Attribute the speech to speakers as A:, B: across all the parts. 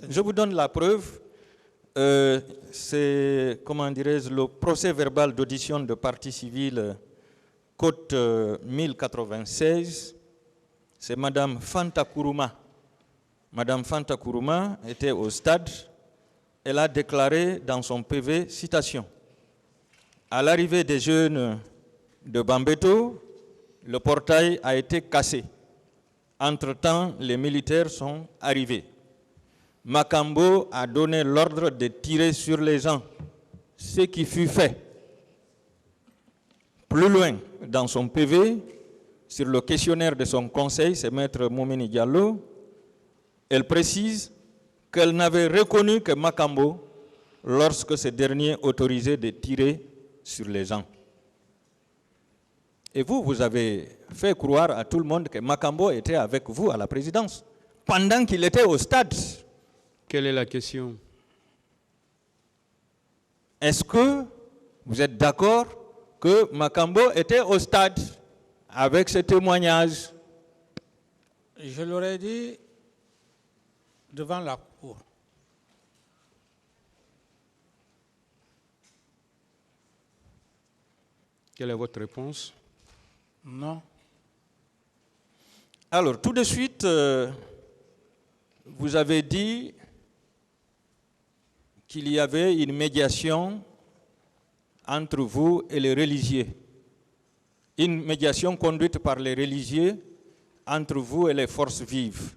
A: Je vous donne la preuve. C'est, comment dirais-je, le procès verbal d'audition de partie civile, côte 1096. C'est Madame Fanta Kourouma. Madame Fanta Kourouma était au stade. Elle a déclaré dans son PV, citation, « À l'arrivée des jeunes de Bambeto, le portail a été cassé. Entre-temps, les militaires sont arrivés. Makambo a donné l'ordre de tirer sur les gens, ce qui fut fait. » Plus loin, dans son PV, sur le questionnaire de son conseil, c'est Maître Moumini Diallo, elle précise qu'elle n'avait reconnu que Makambo lorsque ce dernier autorisait de tirer sur les gens. Et vous, vous avez fait croire à tout le monde que Makambo était avec vous à la présidence, pendant qu'il était au stade.
B: Quelle est la question?
A: Est-ce que vous êtes d'accord que Makambo était au stade avec ce témoignage?
C: Je l'aurais dit devant la cour.
B: Quelle est votre réponse?
C: Non.
A: Alors, tout de suite, vous avez dit qu'il y avait une médiation entre vous et les religieux. Une médiation conduite par les religieux entre vous et les forces vives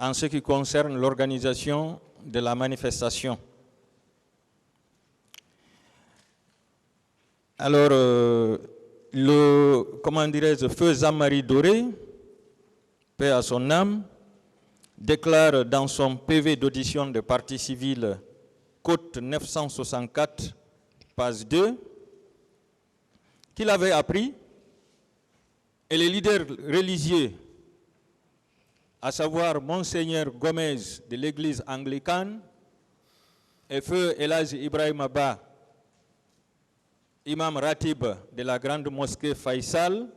A: en ce qui concerne l'organisation de la manifestation. Alors, le feu Zamari Doré, paix à son âme, déclare dans son PV d'audition de partie civile, côte 964, page 2, qu'il avait appris et les leaders religieux, à savoir Monseigneur Gomez de l'église anglicane et feu Elhadji Ibrahima Ba, imam Ratib de la grande mosquée Faisal,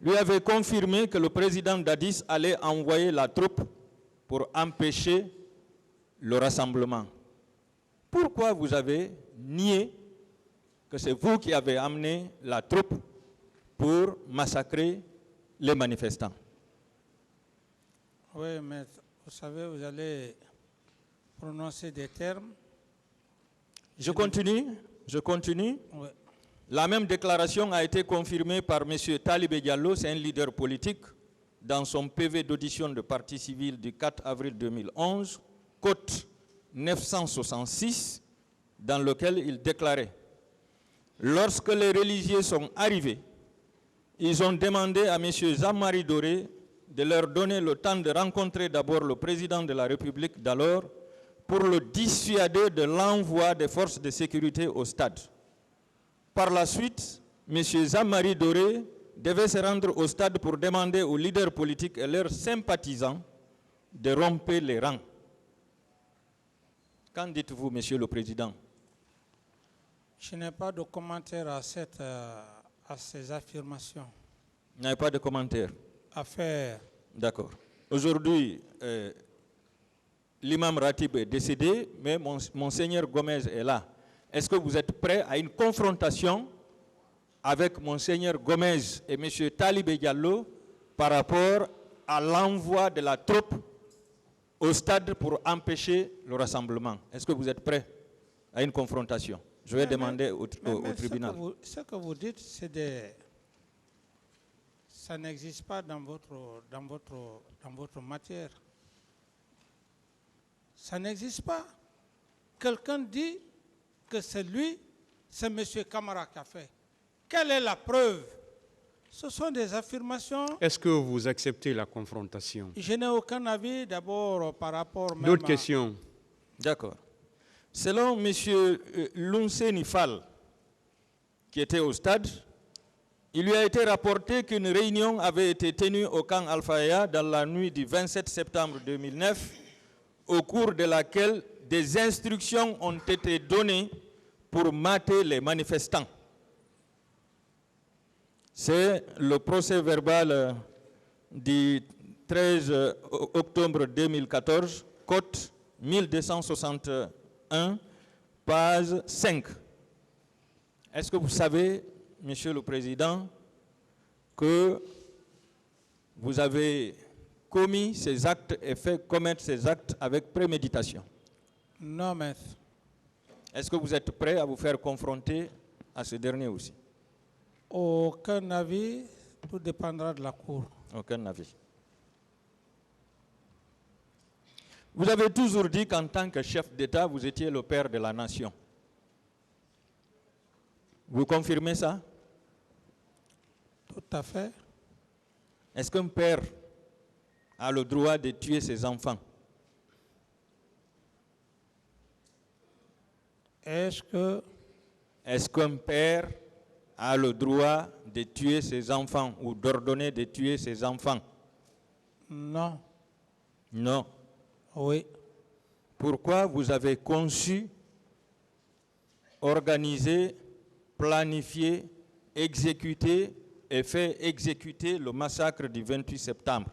A: lui avait confirmé que le président Dadis allait envoyer la troupe pour empêcher le rassemblement. Pourquoi vous avez nié que c'est vous qui avez amené la troupe pour massacrer les manifestants?
C: Oui, mais vous savez, vous allez prononcer des termes.
A: Je continue.
C: Oui.
A: La même déclaration a été confirmée par M. Talibé Diallo, c'est un leader politique, dans son PV d'audition de partie civile du 4 avril 2011, côte 966, dans lequel il déclarait « Lorsque les religieux sont arrivés, ils ont demandé à M. Zamari Doré de leur donner le temps de rencontrer d'abord le président de la République d'alors pour le dissuader de l'envoi des forces de sécurité au stade. Par la suite, M. Zamari Doré devait se rendre au stade pour demander aux leaders politiques et leurs sympathisants de rompre les rangs. » Qu'en dites-vous, Monsieur le Président?
C: Je n'ai pas de commentaire à ces affirmations.
A: Vous n'avez pas de commentaire?
C: À faire.
A: D'accord. Aujourd'hui, l'imam Ratib est décédé, mais Monseigneur Gomez est là. Est-ce que vous êtes prêt à une confrontation avec Monseigneur Gomez et M. Talibé Diallo par rapport à l'envoi de la troupe au stade pour empêcher le rassemblement? Est-ce que vous êtes prêt à une confrontation? Je vais demander au tribunal.
C: Ce que vous dites, ça n'existe pas dans votre matière. Ça n'existe pas. Quelqu'un dit que c'est lui, c'est M. Camara qui a fait. Quelle est la preuve? Ce sont des affirmations.
B: Est-ce que vous acceptez la confrontation?
C: Je n'ai aucun avis d'abord par rapport même
B: D'autres questions?
A: D'accord. Selon M. Lunseni Fall, qui était au stade, il lui a été rapporté qu'une réunion avait été tenue au camp Al-Faya dans la nuit du 27 septembre 2009, au cours de laquelle des instructions ont été données pour mater les manifestants. C'est le procès verbal du 13 octobre 2014, cote 1261, page 5. Est-ce que vous savez, Monsieur le Président, que vous avez commis ces actes et fait commettre ces actes avec préméditation?
C: Non, maître.
A: Est-ce que vous êtes prêt à vous faire confronter à ce dernier aussi?
C: Aucun avis, tout dépendra de la Cour.
A: Aucun avis. Vous avez toujours dit qu'en tant que chef d'État, vous étiez le père de la nation. Vous confirmez ça?
C: Tout à fait.
A: Est-ce qu'un père a le droit de tuer ses enfants? Est-ce qu'un père a le droit de tuer ses enfants ou d'ordonner de tuer ses enfants?
C: Non.
A: Non.
C: Oui.
A: Pourquoi vous avez conçu, organisé, planifié, exécuté et fait exécuter le massacre du 28 septembre?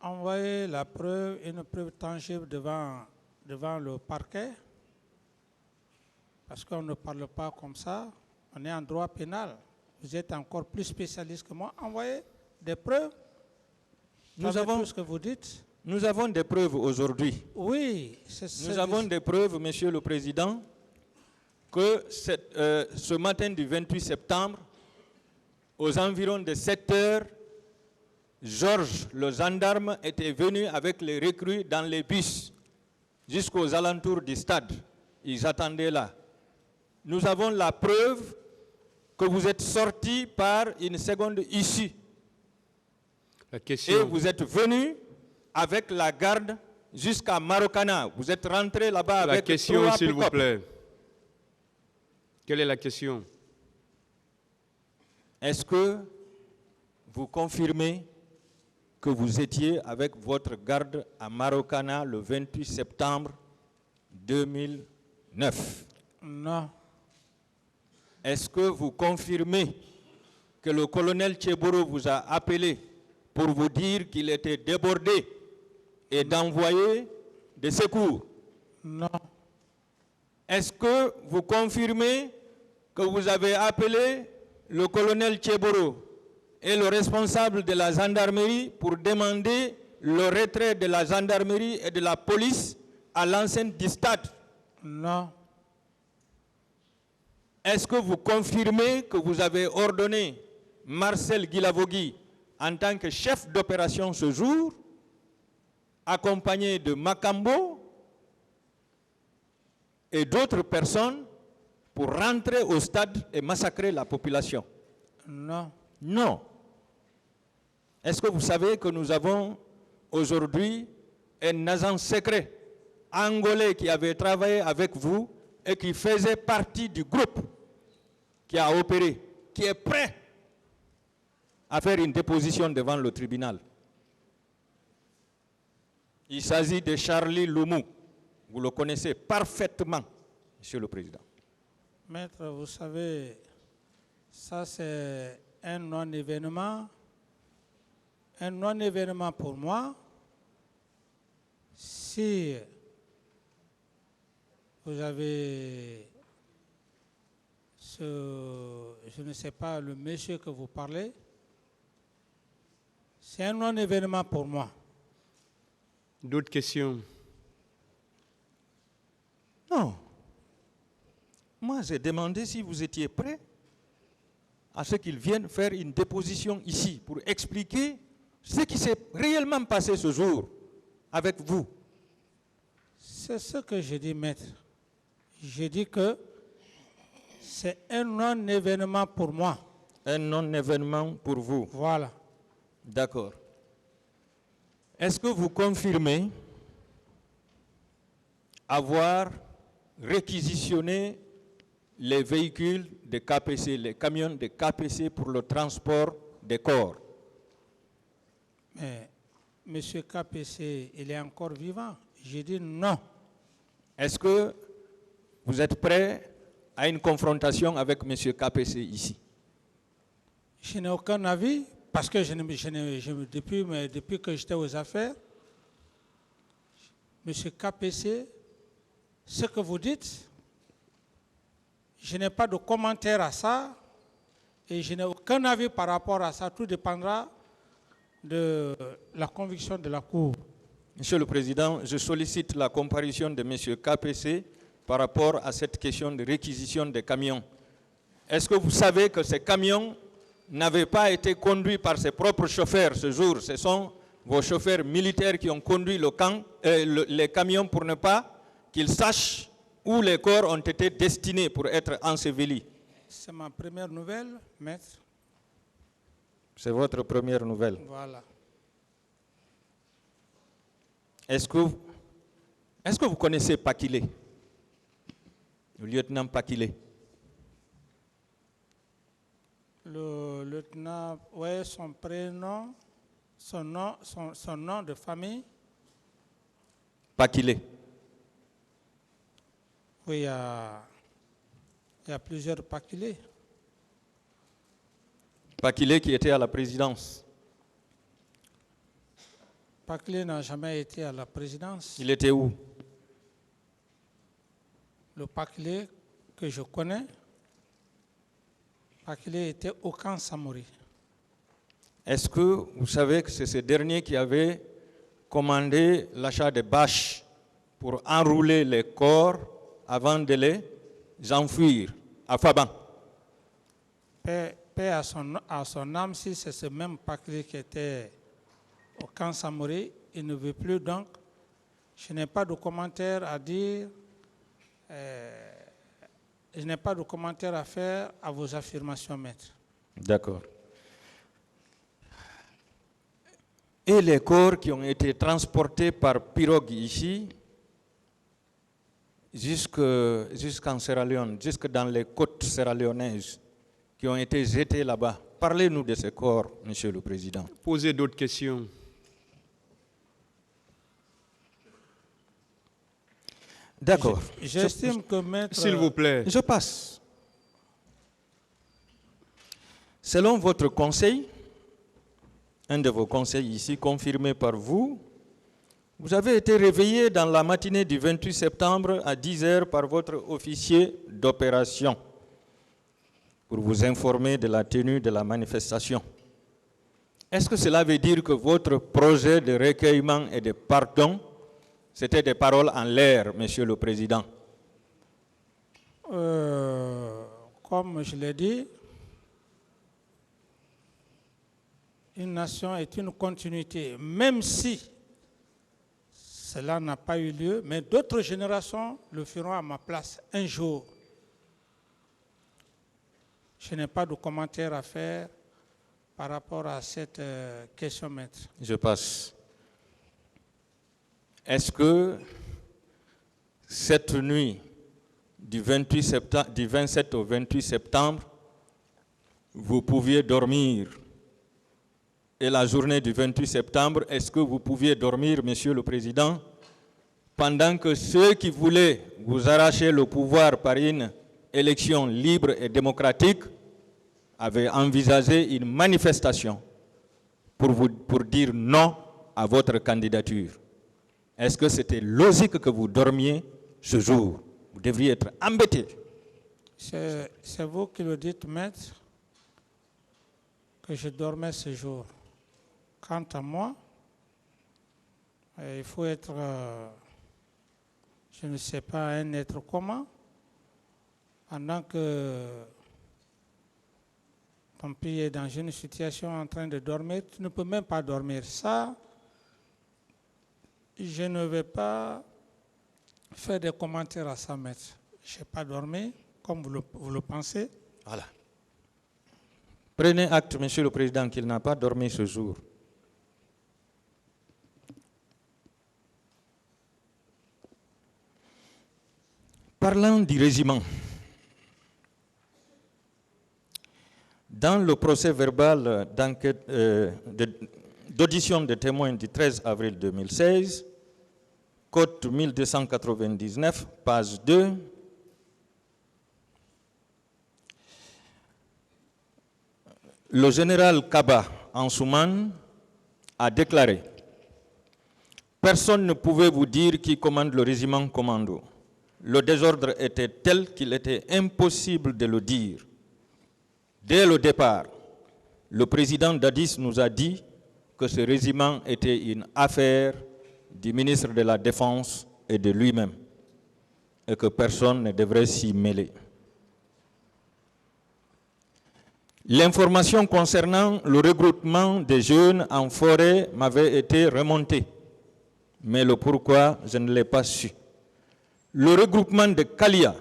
C: Envoyer la preuve, une preuve tangible devant le parquet, parce qu'on ne parle pas comme ça, on est en droit pénal. Vous êtes encore plus spécialiste que moi. Envoyez des preuves. Nous avons tout ce que vous dites.
A: Nous avons des preuves aujourd'hui.
C: Oui.
A: Nous avons des preuves, Monsieur le Président, que ce matin du 28 septembre, aux environs de 7 heures, Georges, le gendarme, était venu avec les recrues dans les bus jusqu'aux alentours du stade. Ils attendaient là. Nous avons la preuve que vous êtes sorti par une seconde issue. Et vous êtes venu avec la garde jusqu'à Marokana. Vous êtes rentré là-bas avec...
B: La question, s'il vous plaît. Quelle est la question?
A: Est-ce que vous confirmez que vous étiez avec votre garde à Marokana le 28 septembre 2009?
C: Non.
A: Est-ce que vous confirmez que le colonel Tcheboro vous a appelé pour vous dire qu'il était débordé et d'envoyer des secours?
C: Non.
A: Est-ce que vous confirmez que vous avez appelé le colonel Tcheboro et le responsable de la gendarmerie pour demander le retrait de la gendarmerie et de la police à l'enceinte du stade?
C: Non.
A: Est-ce que vous confirmez que vous avez ordonné Marcel Guilavogui en tant que chef d'opération ce jour, accompagné de Makambo et d'autres personnes, pour rentrer au stade et massacrer la population?
C: Non.
A: Non. Est-ce que vous savez que nous avons aujourd'hui un agent secret angolais qui avait travaillé avec vous et qui faisait partie du groupe qui a opéré, qui est prêt à faire une déposition devant le tribunal? Il s'agit de Charlie Loumou. Vous le connaissez parfaitement, Monsieur le Président.
C: Maître, vous savez, ça c'est un non-événement. Un non-événement pour moi. Si vous avez je ne sais pas, le monsieur que vous parlez, c'est un non-événement pour moi.
B: D'autres questions?
A: Non. Moi, j'ai demandé si vous étiez prêt à ce qu'ils viennent faire une déposition ici pour expliquer ce qui s'est réellement passé ce jour avec vous.
C: C'est ce que j'ai dit, maître. J'ai dit que c'est un non-événement pour moi.
A: Un non-événement pour vous.
C: Voilà.
A: D'accord. Est-ce que vous confirmez avoir réquisitionné les véhicules de KPC, les camions de KPC pour le transport des corps?
C: Mais M. KPC, il est encore vivant. J'ai dit non.
A: Est-ce que vous êtes prêt à une confrontation avec M. KPC ici?
C: Je n'ai aucun avis parce que depuis que j'étais aux affaires, M. KPC, ce que vous dites, je n'ai pas de commentaire à ça et je n'ai aucun avis par rapport à ça. Tout dépendra de la conviction de la Cour.
A: Monsieur le Président, je sollicite la comparution de M. KPC par rapport à cette question de réquisition des camions. Est-ce que vous savez que ces camions n'avaient pas été conduits par ses propres chauffeurs ce jour? Ce sont vos chauffeurs militaires qui ont conduit les camions pour ne pas qu'ils sachent où les corps ont été destinés pour être ensevelis.
C: C'est ma première nouvelle, maître.
A: C'est votre première nouvelle.
C: Voilà.
A: Est-ce que vous connaissez Pakile? Le lieutenant Pakile.
C: Le lieutenant, oui, son prénom, son nom de famille.
A: Pakile.
C: Oui, il y a plusieurs Pakile.
A: Pakile qui était à la présidence.
C: Pakile n'a jamais été à la présidence.
A: Il était où?
C: Le Pakile que je connais, Pakile était au camp Samori.
A: Est-ce que vous savez que c'est ce dernier qui avait commandé l'achat de bâches pour enrouler les corps avant de les enfouir à Faban?
C: Paix à son âme, si c'est ce même Pakile qui était au camp Samori, il ne veut plus, donc je n'ai pas de commentaire à dire, je n'ai pas de commentaire à faire à vos affirmations, maître.
A: D'accord. Et les corps qui ont été transportés par pirogue ici, jusqu'en Sierra Leone, jusque dans les côtes sierra-léonaises, qui ont été jetés là-bas. Parlez-nous de ces corps, Monsieur le Président.
B: Posez d'autres questions.
A: D'accord.
C: J'estime que maître...
B: S'il vous plaît.
A: Je passe. Selon votre conseil, un de vos conseils ici, confirmé par vous, vous avez été réveillé dans la matinée du 28 septembre à 10h par votre officier d'opération pour vous informer de la tenue de la manifestation. Est-ce que cela veut dire que votre projet de recueillement et de pardon, c'était des paroles en l'air, Monsieur le Président?
C: Comme je l'ai dit, une nation est une continuité, même si cela n'a pas eu lieu, mais d'autres générations le feront à ma place un jour. Je n'ai pas de commentaire à faire par rapport à cette question, maître.
A: Je passe. Est-ce que cette nuit du 27 au 28 septembre, vous pouviez dormir? Et la journée du 28 septembre, est-ce que vous pouviez dormir, Monsieur le Président, pendant que ceux qui voulaient vous arracher le pouvoir par une élection libre et démocratique avaient envisagé une manifestation pour dire non à votre candidature? Est-ce que c'était logique que vous dormiez ce jour? Vous devriez être embêté.
C: C'est vous qui le dites, maître, que je dormais ce jour. Quant à moi, il faut être, je ne sais pas, un être comment, pendant que ton pays est dans une situation en train de dormir, tu ne peux même pas dormir. Ça, je ne vais pas faire des commentaires à ça, maître. Je n'ai pas dormi, comme vous le pensez.
A: Voilà. Prenez acte, Monsieur le Président, qu'il n'a pas dormi ce jour. Parlant du régiment, dans le procès verbal d'audition de témoins du 13 avril 2016, code 1299, page 2, le général Kaba Ansoumane a déclaré « Personne ne pouvait vous dire qui commande le régiment commando. Le désordre était tel qu'il était impossible de le dire. Dès le départ, le président Dadis nous a dit que ce régiment était une affaire du ministre de la Défense et de lui-même, et que personne ne devrait s'y mêler. L'information concernant le regroupement des jeunes en forêt m'avait été remontée, mais le pourquoi, je ne l'ai pas su. Le regroupement de Kalia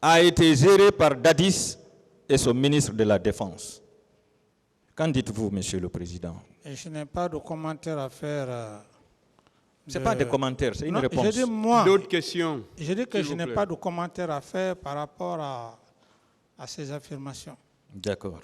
A: a été géré par Dadis et son ministre de la Défense. Qu'en dites-vous, Monsieur le Président?
C: Et je n'ai pas de commentaire à faire.
A: Ce n'est pas des commentaires, c'est une réponse.
C: Je dis moi.
B: D'autres questions?
C: Je dis que je n'ai pas de commentaire à faire par rapport à ces affirmations.
A: D'accord.